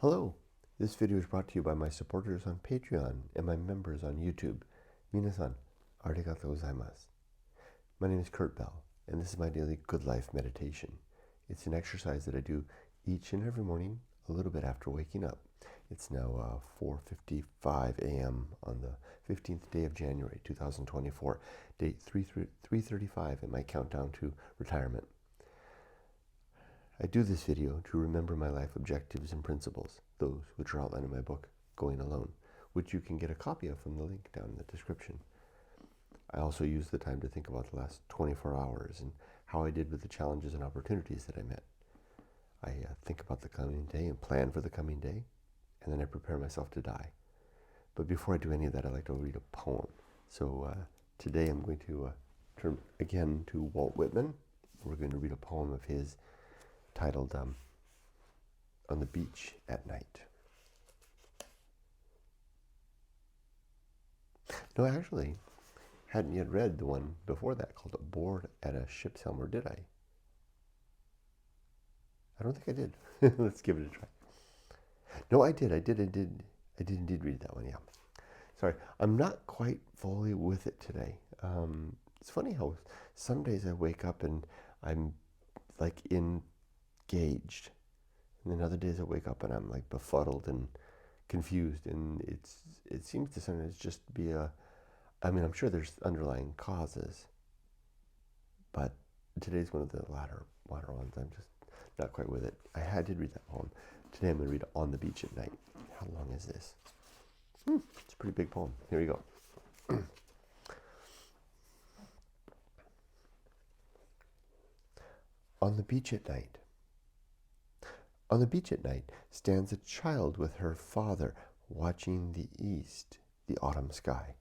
Hello, this video is brought to you by my supporters on Patreon and my members on YouTube. Minasan, arigatou gozaimasu. My name is Kurt Bell, and this is my daily good life meditation. It's an exercise that I do each and every morning, a little bit after waking up. It's now 4:55 a.m. on the 15th day of January 2024, date 3:35 in my countdown to retirement. I do this video to remember my life objectives and principles, those which are outlined in my book, Going Alone, which you can get a copy of from the link down in the description. I also use the time to think about the last 24 hours and how I did with the challenges and opportunities that I met. I think about the coming day and plan for the coming day, and then I prepare myself to die. But before I do any of that, I like to read a poem. So today I'm going to turn again to Walt Whitman. We're going to read a poem of his titled On the Beach at Night. No, I actually hadn't yet read the one before that called Aboard at a Ship's Helm, or did I? I don't think I did. Let's give it a try. No, I did indeed read that one, yeah. Sorry, I'm not quite fully with it today. It's funny how some days I wake up and I'm like engaged, and then other days I wake up and I'm like befuddled and confused, and it seems to sometimes just be I'm sure there's underlying causes, but today's one of the latter ones. I'm just not quite with it. I did read that poem. Today I'm going to read On the Beach at Night. How long is this? It's a pretty big poem. Here we go. On the beach at night. On the beach at night stands a child with her father, watching the east, the autumn sky.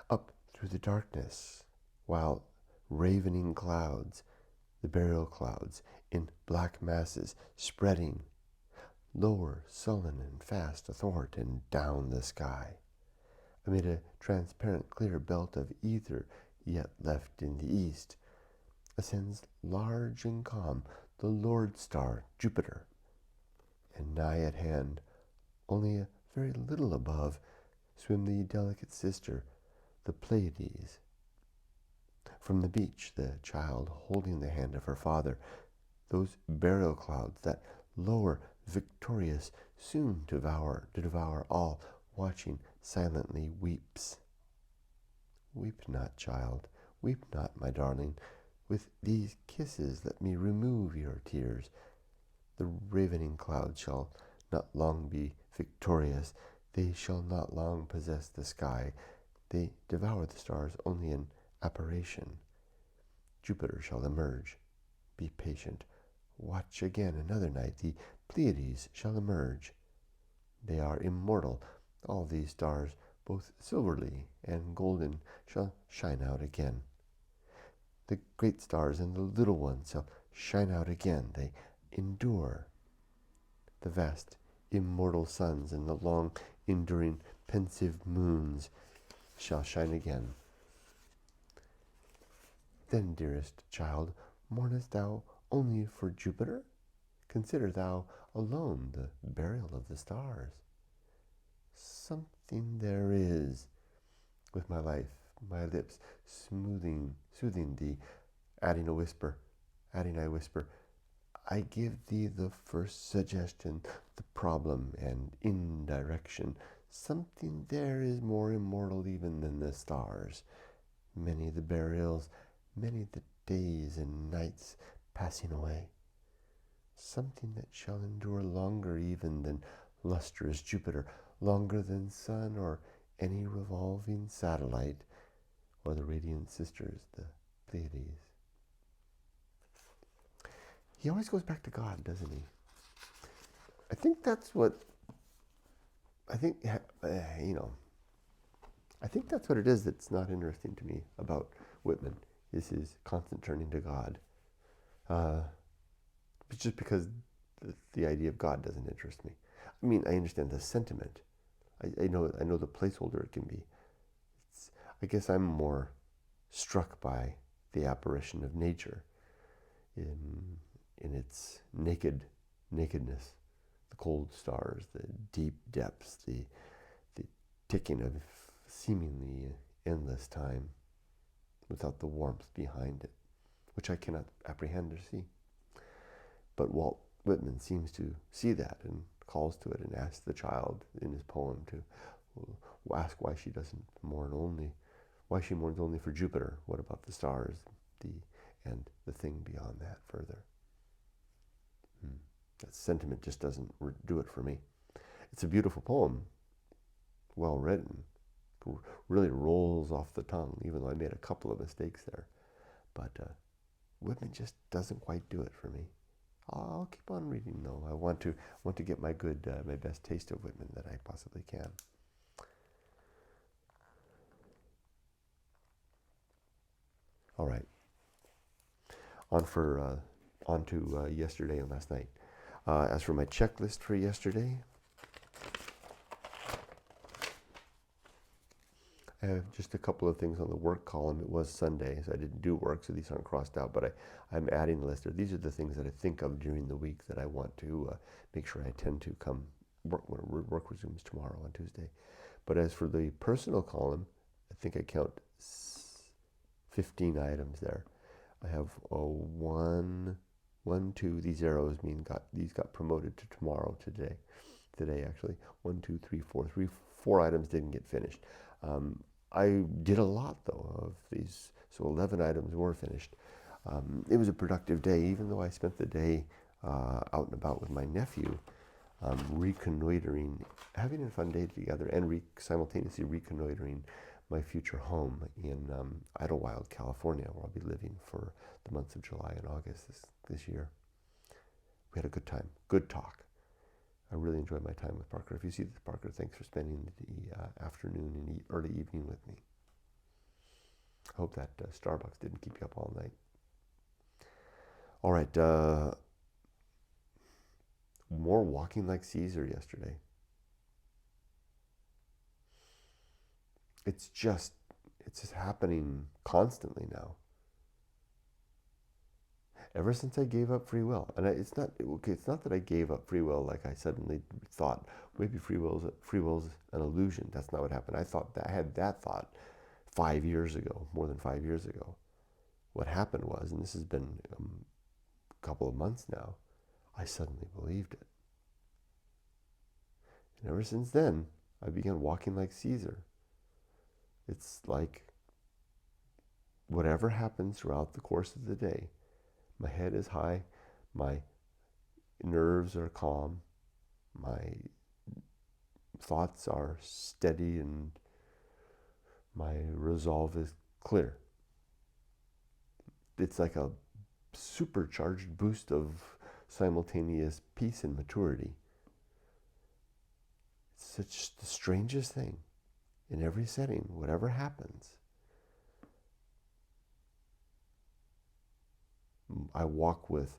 Up through the darkness, while ravening clouds, the burial clouds, in black masses, spreading, lower, sullen and fast athwart and down the sky, amid a transparent clear belt of ether yet left in the east, ascends large and calm the Lord star Jupiter, and nigh at hand, only a very little above, swim the delicate sister, the Pleiades. From the beach, the child holding the hand of her father, those burial clouds that lower, victorious, soon to devour all, watching silently weeps. Weep not, child, weep not, my darling. With these kisses let me remove your tears. The ravening clouds shall not long be victorious. They shall not long possess the sky. They devour the stars only in apparition. Jupiter shall emerge. Be patient. Watch again another night. The Pleiades shall emerge. They are immortal. All these stars, both silverly and golden, shall shine out again. The great stars and the little ones shall shine out again. They endure. The vast, immortal suns and the long, enduring, pensive moons shall shine again. Then, dearest child, mournest thou only for Jupiter? Consider thou alone the burial of the stars. Something there is, with my life, my lips soothing thee, adding I whisper, I give thee the first suggestion, the problem and indirection. Something there is more immortal even than the stars. Many the burials, many the days and nights passing away. Something that shall endure longer even than lustrous Jupiter, longer than sun or any revolving satellite, or the radiant sisters, the Pleiades. He always goes back to God, doesn't he? I think that's what it is that's not interesting to me about Whitman, is his constant turning to God. It's just because the idea of God doesn't interest me. I mean, I understand the sentiment. I know the placeholder it can be. I guess I'm more struck by the apparition of nature in its nakedness, the the cold stars, the deep depths, the ticking of seemingly endless time without the warmth behind it, which I cannot apprehend or see. But Walt Whitman seems to see that and calls to it and asks the child in his poem to ask why she doesn't mourn only, why she mourns only for Jupiter. What about the stars, and the thing beyond that further? That sentiment just doesn't do it for me. It's a beautiful poem, well written, really rolls off the tongue, even though I made a couple of mistakes there. But Whitman just doesn't quite do it for me. I'll keep on reading though. I want to get my best taste of Whitman that I possibly can. All right. On to yesterday and last night. As for my checklist for yesterday, I have just a couple of things on the work column. It was Sunday, so I didn't do work, so these aren't crossed out, but I'm adding the list. These are the things that I think of during the week that I want to make sure I attend to come work when work resumes tomorrow on Tuesday. But as for the personal column, I think I count 15 items there. I have one, two. These arrows mean these got promoted to tomorrow today. Today actually, 1, 2, 3, 4. 4 items didn't get finished. I did a lot though of these, so 11 items were finished. It was a productive day, even though I spent the day out and about with my nephew, reconnoitering, having a fun day together, and simultaneously reconnoitering my future home in Idyllwild, California, where I'll be living for the months of July and August this year. We had a good time, good talk. I really enjoyed my time with Parker. If you see this, Parker, thanks for spending the afternoon and early evening with me. I hope that Starbucks didn't keep you up all night. All right, more walking like Caesar yesterday. It's just happening constantly now. Ever since I gave up free will, and it's not that I gave up free will like I suddenly thought maybe free will's an illusion. That's not what happened. I had that thought 5 years ago, more than 5 years ago. What happened was, and this has been a couple of months now, I suddenly believed it. And ever since then, I began walking like Caesar. It's like whatever happens throughout the course of the day, my head is high, my nerves are calm, my thoughts are steady, and my resolve is clear. It's like a supercharged boost of simultaneous peace and maturity. It's such the strangest thing. In every setting, whatever happens, I walk with,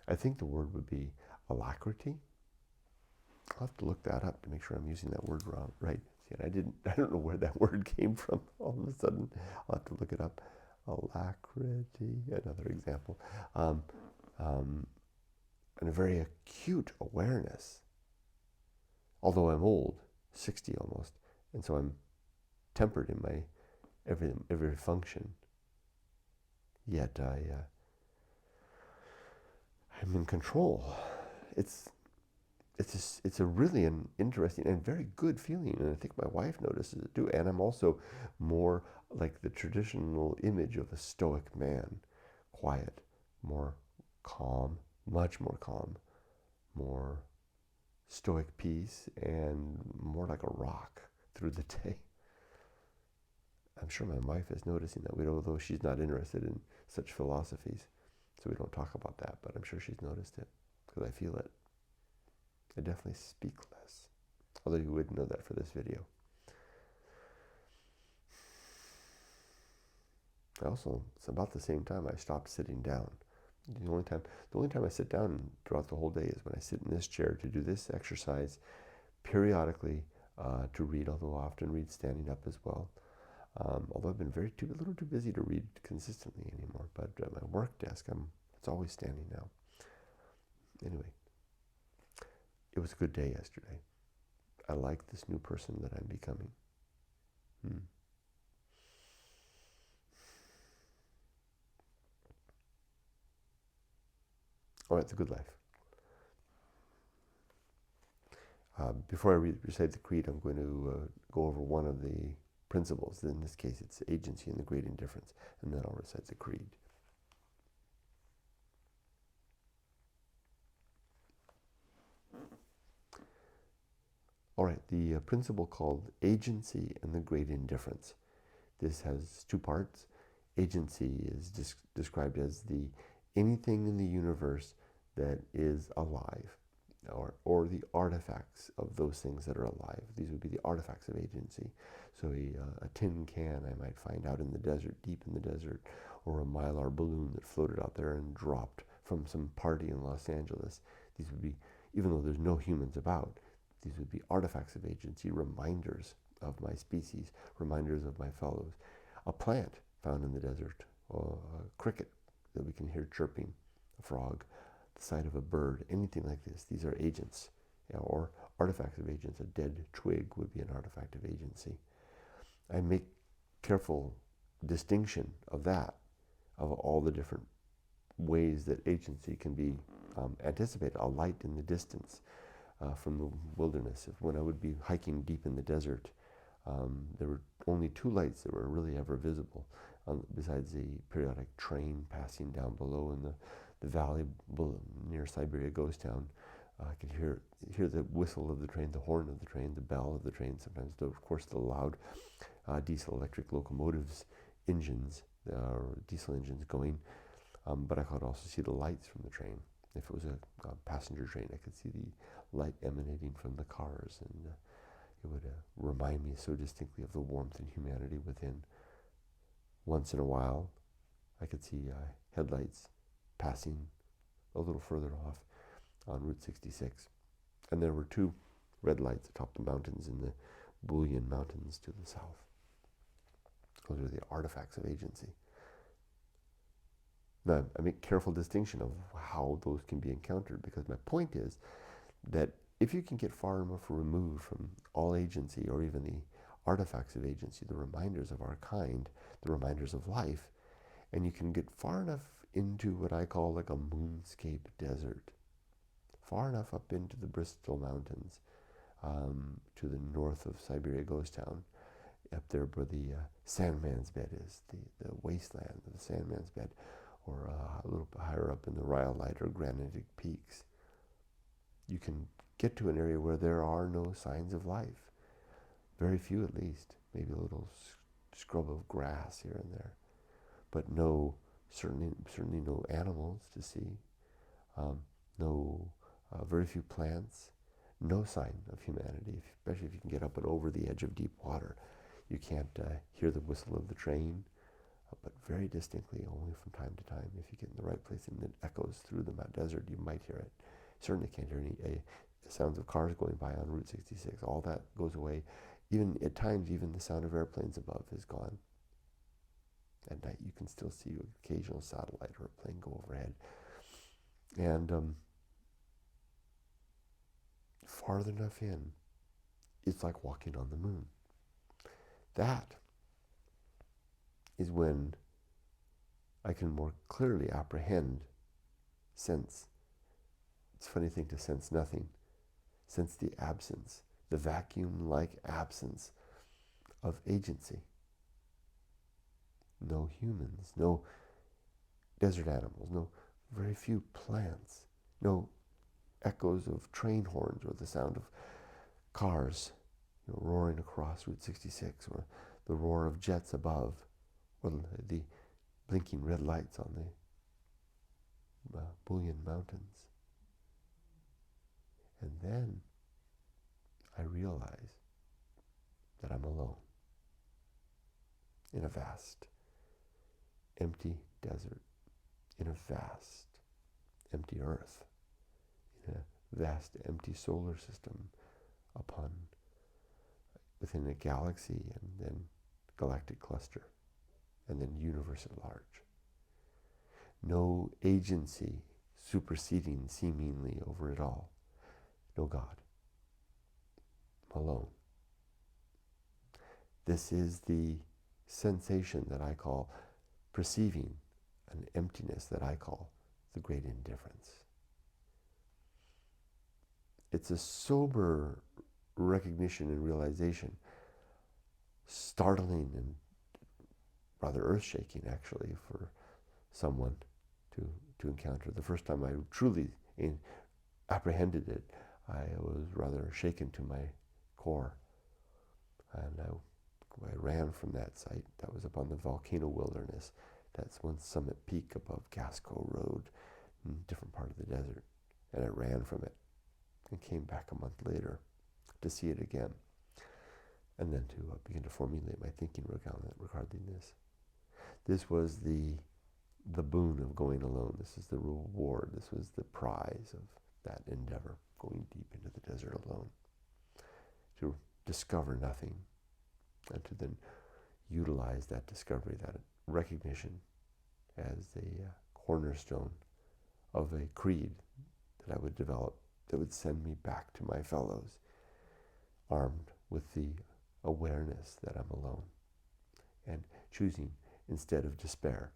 I think the word would be alacrity. I'll have to look that up to make sure I'm using that word right. See, and I don't know where that word came from. All of a sudden, I'll have to look it up. Alacrity, another example. And a very acute awareness. Although I'm old, 60 almost, and so I'm tempered in my every function. Yet I'm in control. It's a really an interesting and very good feeling, and I think my wife notices it too. And I'm also more like the traditional image of a stoic man, quiet, more calm, much more calm, more stoic peace, and more like a rock through the day. I'm sure my wife is noticing that, although she's not interested in such philosophies, so we don't talk about that, but I'm sure she's noticed it, because I feel it. I definitely speak less, although you wouldn't know that for this video. It's about the same time I stopped sitting down. The only time I sit down throughout the whole day is when I sit in this chair to do this exercise periodically, to read, although I often read standing up as well. Although I've been a little too busy to read consistently anymore, but at my work desk, it's always standing now. Anyway, was a good day yesterday. I like this new person that I'm becoming. All right, it's a good life. Before I recite the creed, I'm going to go over one of the principles. In this case, it's agency and the great indifference, and then I'll recite the creed. All right, the principle called agency and the great indifference. This has two parts. Agency is described as the anything in the universe that is alive, or the artifacts of those things that are alive. These would be the artifacts of agency. So a tin can I might find out in the desert, deep in the desert, or a Mylar balloon that floated out there and dropped from some party in Los Angeles. These would be, even though there's no humans about, these would be artifacts of agency, reminders of my species, reminders of my fellows. A plant found in the desert, or a cricket that we can hear chirping, a frog, the sight of a bird, anything like this. These are agents, or artifacts of agents. A dead twig would be an artifact of agency. I make careful distinction of that, of all the different ways that agency can be anticipated. A light in the distance from the wilderness. When I would be hiking deep in the desert, there were only two lights that were really ever visible, besides the periodic train passing down below in the valley near Siberia Ghost Town. I could hear the whistle of the train, the horn of the train, the bell of the train, sometimes, of course, the loud diesel-electric locomotives, engines, diesel engines going, but I could also see the lights from the train. If it was a passenger train, I could see the light emanating from the cars, and it would remind me so distinctly of the warmth and humanity within. Once in a while, I could see headlights passing a little further off on Route 66. And there were two red lights atop the mountains in the Bullion Mountains to the south. Those are the artifacts of agency. Now, I make careful distinction of how those can be encountered, because my point is that if you can get far enough removed from all agency, or even the artifacts of agency, the reminders of our kind, the reminders of life, and you can get far enough into what I call like a moonscape desert, far enough up into the Bristol Mountains, to the north of Siberia Ghost Town, up there where the Sandman's Bed is, the wasteland of the Sandman's Bed, or a little bit higher up in the Rhyolite or Granitic Peaks. You can get to an area where there are no signs of life. Very few, at least. Maybe a little scrub of grass here and there. But certainly no animals to see. Very few plants. No sign of humanity, especially if you can get up and over the edge of deep water. You can't hear the whistle of the train, but very distinctly, only from time to time. If you get in the right place and it echoes through the desert, you might hear it. Certainly can't hear any sounds of cars going by on Route 66. All that goes away. Even at times, even the sound of airplanes above is gone. At night, you can still see an occasional satellite or a plane go overhead. And farther enough in, it's like walking on the moon. That is when I can more clearly apprehend, sense. It's a funny thing to sense nothing. Sense the absence, the vacuum-like absence of agency. No humans, no desert animals, no very few plants, no echoes of train horns or the sound of cars roaring across Route 66, or the roar of jets above, or the blinking red lights on the Bullion Mountains. And then I realize that I'm alone in a vast, empty desert, in a vast, empty earth, in a vast, empty solar system, within a galaxy, and then galactic cluster, and then universe at large. No agency superseding seemingly over it all. no God. I'm alone. This is the sensation that I call perceiving an emptiness that I call the great indifference. It's a sober recognition and realization, startling and rather earth-shaking actually for someone to encounter. The first time I truly apprehended it, I was rather shaken to my core. And I ran from that site. That was up on the volcano wilderness. That's one summit peak above Gasco Road in a different part of the desert. And I ran from it and came back a month later to see it again. And then to begin to formulate my thinking regarding this. This was the boon of going alone. This is the reward. This was the prize of that endeavor, going deep into the desert alone. To discover nothing and to then utilize that discovery, that recognition as the cornerstone of a creed that I would develop that would send me back to my fellows, armed with the awareness that I'm alone, and choosing, instead of despair,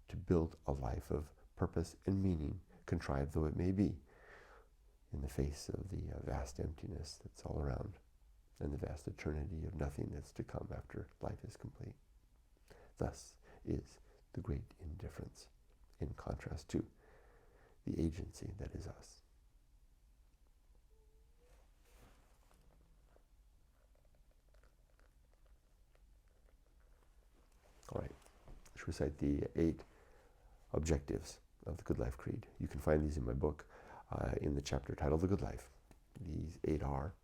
to build a life of purpose and meaning, contrived though it may be, in the face of the vast emptiness that's all around, and the vast eternity of nothing that's to come after life is complete. Thus is the great indifference, in contrast to the agency that is us. All right, let's recite the 8 objectives of the Good Life Creed. You can find these in my book in the chapter titled The Good Life. These 8 are: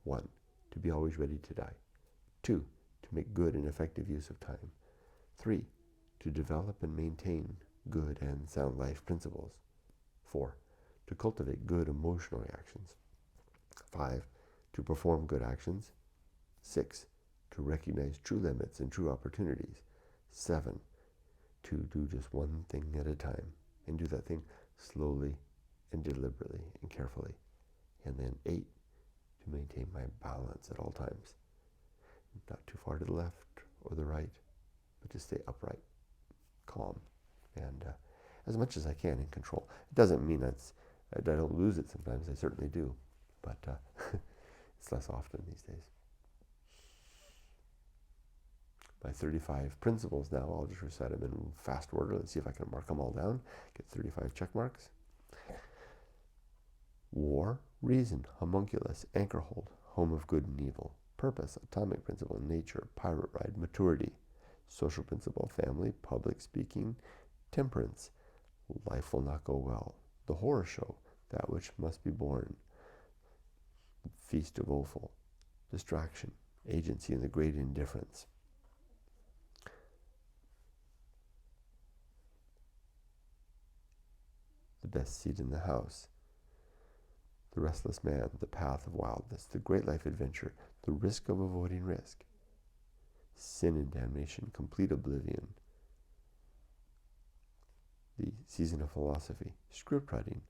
1. To be always ready to die. 2. To make good and effective use of time. 3. To develop and maintain good and sound life principles. 4. To cultivate good emotional reactions. 5. To perform good actions. 6. To recognize true limits and true opportunities. 7. To do just one thing at a time, and do that thing slowly and deliberately and carefully. And then 8. To maintain my balance at all times. Not too far to the left or the right, but to stay upright, calm, and as much as I can in control. It doesn't mean I don't lose it sometimes. I certainly do, but it's less often these days. My 35 principles now, I'll just recite them in fast order. Let's see if I can mark them all down. Get 35 check marks. War, reason, homunculus, anchorhold, home of good and evil. Purpose, atomic principle, nature, pirate ride, maturity. Social principle, family, public speaking, temperance. Life will not go well. The horror show, that which must be born. Feast of Offal. Distraction, agency, and the great indifference. The best seat in the house. The restless man, the path of wildness, the great life adventure, the risk of avoiding risk. Sin and damnation, complete oblivion. The season of philosophy, script writing,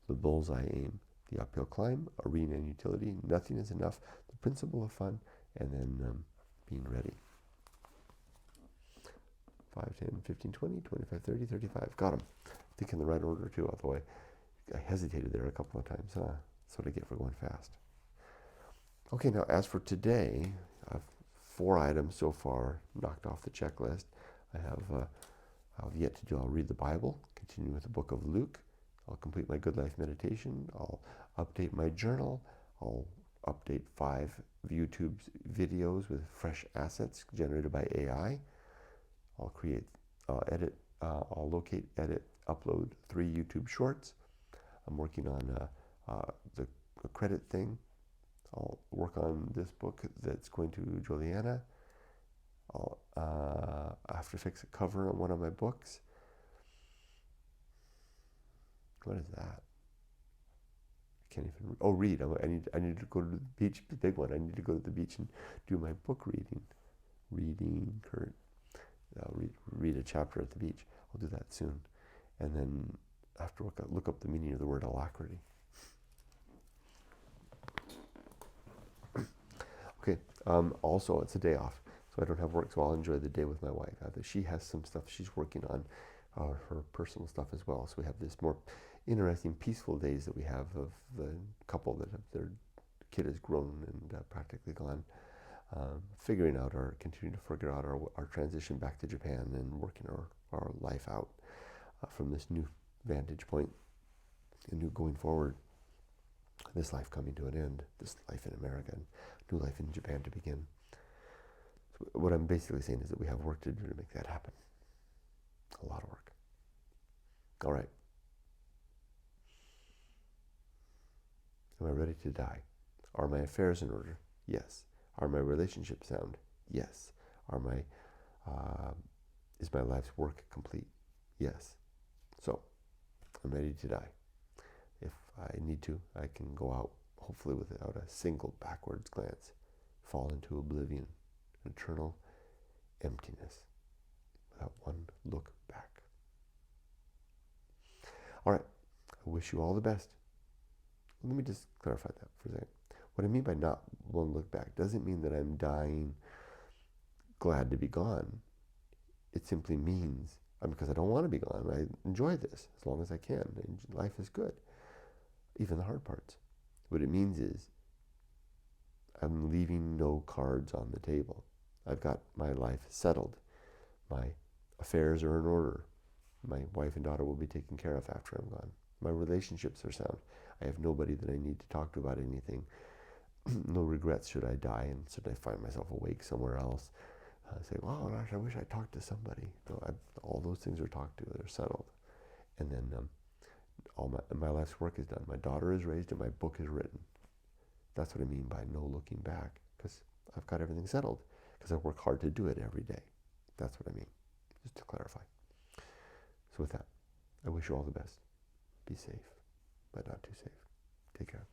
the bullseye aim, the uphill climb, arena and utility, nothing is enough, the principle of fun, and then being ready. 5, 10, 15, 20, 25, 30, 35. Got them. I think in the right order too, although I hesitated there a couple of times. That's what I get for going fast. Okay, now as for today, I've 4 items so far knocked off the checklist. I've yet to do. I'll read the Bible, continue with the book of Luke. I'll complete my Good Life meditation. I'll update my journal. I'll update 5 YouTube videos with fresh assets generated by AI. I'll create, edit, I'll locate, edit, upload 3 YouTube shorts. I'm working on the credit thing. I'll work on this book that's going to Juliana. I have to fix a cover on one of my books. What is that? I can't even. Oh, read. I need to go to the beach. The big one. I need to go to the beach and do my book reading. Reading, Kurt. I'll read a chapter at the beach. I'll do that soon. And then I have to look up the meaning of the word alacrity. Also, it's a day off, so I don't have work, so I'll enjoy the day with my wife. She has some stuff she's working on, her personal stuff as well. So we have this more interesting, peaceful days that we have of the couple that have, their kid has grown and practically gone. Figuring out continuing to figure out our transition back to Japan and working our life out from this new vantage point, and new going forward, this life coming to an end, this life in America, and new life in Japan to begin. So what I'm basically saying is that we have work to do to make that happen. A lot of work. All right. Am I ready to die? Are my affairs in order? Yes. Are my relationships sound? Yes. Is my life's work complete? Yes. So, I'm ready to die. If I need to, I can go out, hopefully without a single backwards glance, fall into oblivion, eternal emptiness, without one look back. All right. I wish you all the best. Let me just clarify that for a second. What I mean by not one look back doesn't mean that I'm dying glad to be gone. It simply means, because I don't want to be gone, I enjoy this as long as I can. Life is good, even the hard parts. What it means is I'm leaving no cards on the table. I've got my life settled. My affairs are in order. My wife and daughter will be taken care of after I'm gone. My relationships are sound. I have nobody that I need to talk to about anything. No regrets should I die and should I find myself awake somewhere else. Say, oh gosh, I wish I talked to somebody. No, all those things are talked to, they're settled. And then all my life's work is done. My daughter is raised and my book is written. That's what I mean by no looking back, because I've got everything settled, because I work hard to do it every day. That's what I mean, just to clarify. So with that, I wish you all the best. Be safe, but not too safe. Take care.